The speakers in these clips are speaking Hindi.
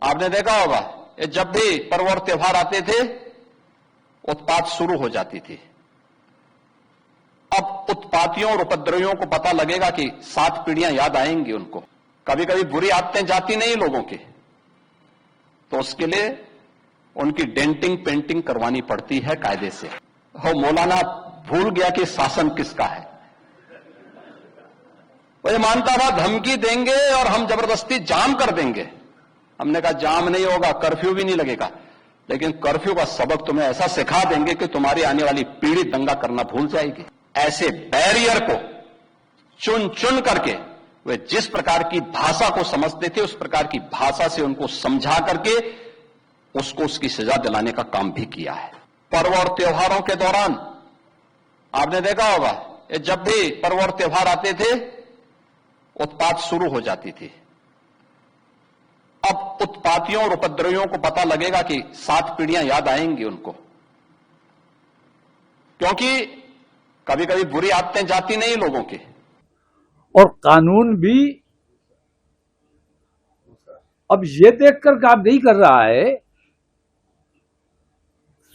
आपने देखा होगा ये जब भी पर्व और त्योहार आते थे उत्पात शुरू हो जाती थी। अब उत्पातियों और उपद्रवियों को पता लगेगा कि 7 पीढ़ियां याद आएंगी उनको। कभी कभी बुरी आदतें जाती नहीं लोगों की, तो उसके लिए उनकी डेंटिंग पेंटिंग करवानी पड़ती है कायदे से। हो मौलाना भूल गया कि शासन किसका है। वो ये मानता था धमकी देंगे और हम जबरदस्ती जाम कर देंगे। हमने कहा जाम नहीं होगा, कर्फ्यू भी नहीं लगेगा, लेकिन कर्फ्यू का सबक तुम्हें ऐसा सिखा देंगे कि तुम्हारी आने वाली पीढ़ी दंगा करना भूल जाएगी। ऐसे बैरियर को चुन चुन करके वे जिस प्रकार की भाषा को समझते थे उस प्रकार की भाषा से उनको समझा करके उसको उसकी सजा दिलाने का काम भी किया है। पर्व और त्योहारों के दौरान आपने देखा होगा ये जब भी पर्व और त्योहार आते थे उत्पात शुरू हो जाती थी। अब उत्पातियों और उपद्रवियों को पता लगेगा कि 7 पीढ़ियां याद आएंगी उनको, क्योंकि कभी कभी बुरी आदतें जाती नहीं लोगों की। और कानून भी अब ये देखकर काम नहीं कर रहा है,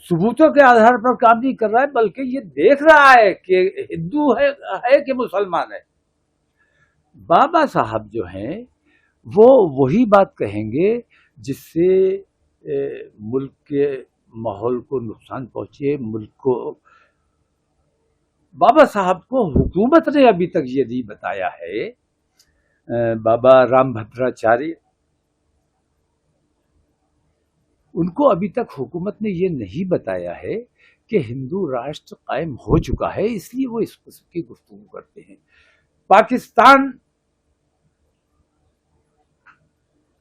सबूतों के आधार पर काम नहीं कर रहा है, बल्कि ये देख रहा है कि हिंदू है कि मुसलमान है। बाबा साहब जो हैं वो वही बात कहेंगे जिससे मुल्क के माहौल को नुकसान पहुंचे, मुल्क को। बाबा साहब को हुकूमत ने अभी तक ये नहीं बताया है, बाबा रामभद्राचार्य, उनको अभी तक हुकूमत ने ये नहीं बताया है कि हिंदू राष्ट्र कायम हो चुका है, इसलिए वो इस किस्म की गुफ्तगू करते हैं। पाकिस्तान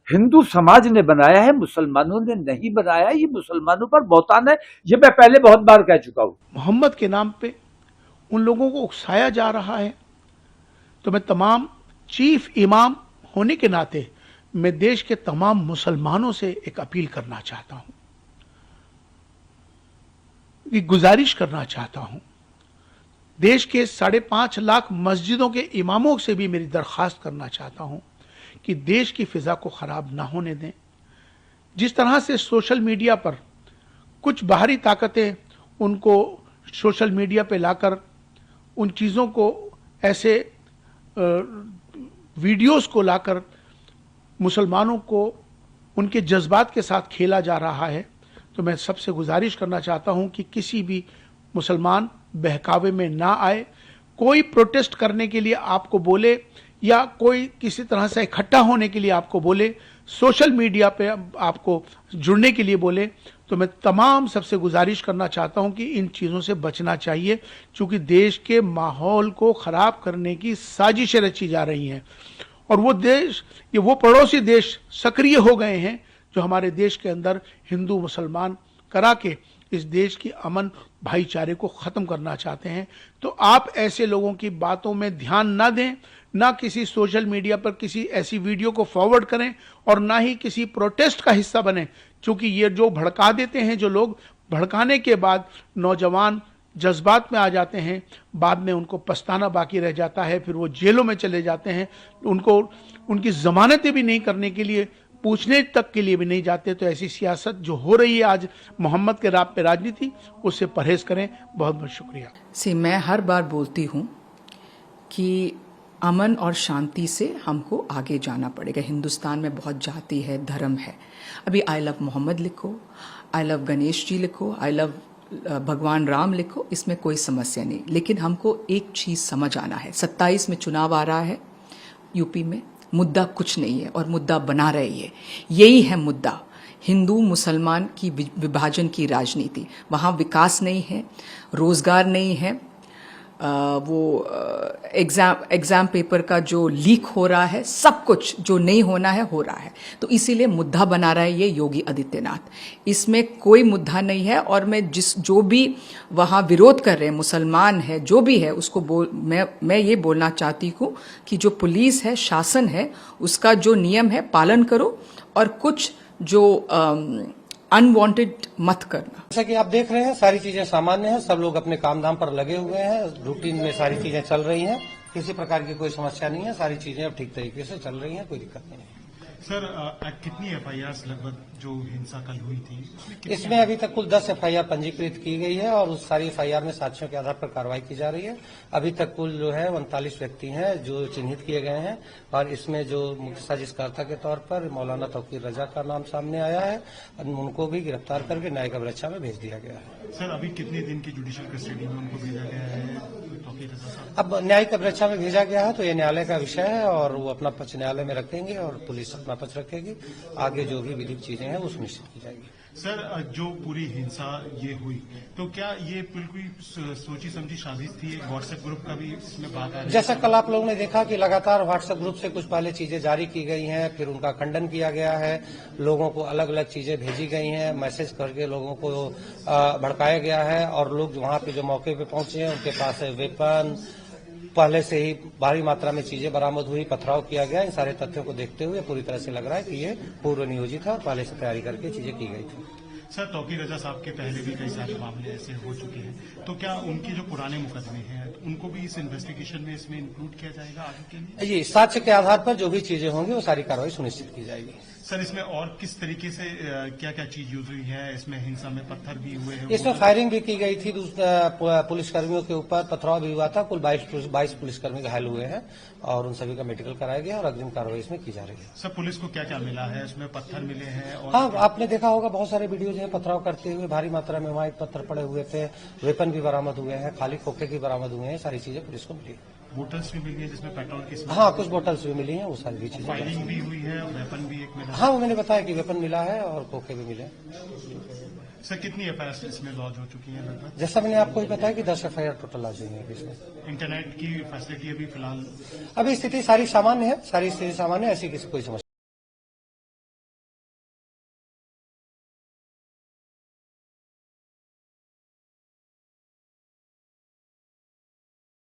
हिंदू समाज ने बनाया है, मुसलमानों ने नहीं बनाया। ये मुसलमानों पर बहतान है, ये मैं पहले बहुत बार कह चुका हूं। मोहम्मद के नाम पे उन लोगों को उकसाया जा रहा है, तो मैं तमाम चीफ इमाम होने के नाते मैं देश के तमाम मुसलमानों से एक अपील करना चाहता हूं, एक गुजारिश करना चाहता हूं। देश के 5.5 लाख मस्जिदों के इमामों से भी मेरी दरख्वास्त करना चाहता हूं कि देश की फिजा को खराब ना होने दें। जिस तरह से सोशल मीडिया पर कुछ बाहरी ताकतें उनको सोशल मीडिया पे लाकर उन चीज़ों को ऐसे वीडियोस को लाकर मुसलमानों को उनके जज्बात के साथ खेला जा रहा है, तो मैं सबसे गुजारिश करना चाहता हूं कि किसी भी मुसलमान बहकावे में ना आए। कोई प्रोटेस्ट करने के लिए आपको बोले या कोई किसी तरह से इकट्ठा होने के लिए आपको बोले, सोशल मीडिया पे आपको जुड़ने के लिए बोले, तो मैं तमाम सबसे गुजारिश करना चाहता हूं कि इन चीज़ों से बचना चाहिए, क्योंकि देश के माहौल को ख़राब करने की साजिशें रची जा रही हैं। और वो देश, ये वो पड़ोसी देश सक्रिय हो गए हैं जो हमारे देश के अंदर हिंदू मुसलमान करा के इस देश की अमन भाईचारे को ख़त्म करना चाहते हैं। तो आप ऐसे लोगों की बातों में ध्यान ना दें, ना किसी सोशल मीडिया पर किसी ऐसी वीडियो को फॉरवर्ड करें और ना ही किसी प्रोटेस्ट का हिस्सा बने, क्योंकि ये जो भड़का देते हैं, जो लोग भड़काने के बाद नौजवान जज्बात में आ जाते हैं, बाद में उनको पछताना बाकी रह जाता है, फिर वो जेलों में चले जाते हैं, उनको उनकी ज़मानतें भी नहीं करने के लिए, पूछने तक के लिए भी नहीं जाते। तो ऐसी सियासत जो हो रही है आज मोहम्मद के राह पे राजनीति, उससे परहेज करें। बहुत बहुत शुक्रिया। मैं हर बार बोलती हूँ कि अमन और शांति से हमको आगे जाना पड़ेगा। हिंदुस्तान में बहुत जाति है, धर्म है। अभी आई लव मोहम्मद लिखो, आई लव गणेश जी लिखो, आई लव भगवान राम लिखो, इसमें कोई समस्या नहीं। लेकिन हमको एक चीज़ समझ आना है, 27 में चुनाव आ रहा है यूपी में, मुद्दा कुछ नहीं है और मुद्दा बना रही है। यही है मुद्दा, हिंदू मुसलमान की विभाजन की राजनीति। वहाँ विकास नहीं है, रोजगार नहीं है, वो एग्जाम पेपर का जो लीक हो रहा है, सब कुछ जो नहीं होना है हो रहा है। तो इसीलिए मुद्दा बना रहा है ये योगी आदित्यनाथ। इसमें कोई मुद्दा नहीं है। और मैं जो भी वहाँ विरोध कर रहे हैं, मुसलमान है, जो भी है, उसको मैं ये बोलना चाहती हूँ कि जो पुलिस है, शासन है, उसका जो नियम है पालन करो, और कुछ जो अनवांटेड मत करना। जैसा कि आप देख रहे हैं सारी चीजें सामान्य हैं, सब लोग अपने काम धाम पर लगे हुए हैं, रूटीन में सारी चीजें चल रही हैं, किसी प्रकार की कोई समस्या नहीं है, सारी चीजें अब ठीक तरीके से चल रही हैं, कोई दिक्कत नहीं है। सर कितनी एफआईआर लगभग जो हिंसा कल हुई थी इसमें अभी तक कुल 10 एफआईआर पंजीकृत की गई है और उस सारी एफआईआर में साक्ष्यों के आधार पर कार्रवाई की जा रही है। अभी तक कुल जो है 39 व्यक्ति हैं जो चिन्हित किए गए हैं और इसमें जो मुख्य साजिशकर्ता के तौर पर मौलाना तौकीर रजा का नाम सामने आया है, उनको भी गिरफ्तार करके न्यायिक अभिरक्षा में भेज दिया गया है। सर अभी कितने दिन की जुडिशियल कस्टडी में उनको भेजा गया है तौकीर रजा साहब? अब न्यायिक अभिरक्षा में भेजा गया है तो ये न्यायालय का विषय है और वो अपना पक्ष न्यायालय में रखेंगे और पुलिस अपना पक्ष रखेगी। आगे जो भी विधिक चीजें हैं वो सुनिश्चित की जाएगी। सर जो पूरी हिंसा ये हुई तो क्या ये बिल्कुल सोची समझी साजिश थी? एक व्हाट्सएप ग्रुप का भी इसमें बात आ रही है। जैसा कल आप लोगों ने देखा कि लगातार व्हाट्सएप ग्रुप से कुछ पहले चीजें जारी की गई हैं, फिर उनका खंडन किया गया है, लोगों को अलग अलग चीजें भेजी गई हैं, मैसेज करके लोगों को भड़काया गया है और लोग वहां पे जो मौके पे पहुंचे हैं उनके पास वेपन, पहले से ही भारी मात्रा में चीजें बरामद हुई, पथराव किया गया। इन सारे तथ्यों को देखते हुए पूरी तरह से लग रहा है कि ये पूर्व नियोजित है और पहले से तैयारी करके चीजें की गई थी। सर तौकीर रजा साहब के पहले भी कई सारे मामले ऐसे हो चुके हैं, तो क्या उनके जो पुराने मुकदमे हैं उनको भी इस इन्वेस्टिगेशन में इसमें इंक्लूड किया जाएगा आगे के लिए? जी, साक्ष्य के आधार पर जो भी चीजें होंगी वो सारी कार्रवाई सुनिश्चित की जाएगी। सर इसमें और किस तरीके से क्या क्या चीज यूज हुई है? इसमें हिंसा में पत्थर भी हुए हैं? इसमें फायरिंग भी की गई थी, पुलिसकर्मियों के ऊपर पथराव भी हुआ था। कुल 22 पुलिसकर्मी घायल हुए हैं और उन सभी का मेडिकल कराया गया और अग्रिम कार्रवाई इसमें की जा रही है। सर पुलिस को क्या क्या मिला है? इसमें पत्थर मिले हैं और हाँ, आपने देखा होगा बहुत सारे वीडियोज हैं पथराव करते हुए, भारी मात्रा में वहां पत्थर पड़े हुए थे, वेपन भी बरामद हुए हैं, खाली खोखे भी बरामद हुए हैं, सारी चीजें पुलिस को मिली। बोटल्स भी मिली है जिसमें पेट्रोल की हाँ, कुछ बोटल्स भी मिली हैं, वो सारी भी चीजें। फायरिंग भी हुई है, वेपन भी एक मिला। हाँ, वो मैंने बताया कि वेपन मिला है और खोखे भी मिले। सर कितनी एफआईआर इसमें लॉन्च हो चुकी है लगभग? जैसा मैंने आपको ही बताया कि 10 एफआईआर टोटल लॉन्च हुई है इसमें। इंटरनेट की फैसिलिटी अभी फिलहाल अभी स्थिति सारी सामान्य है, ऐसी किसी कोई समस्या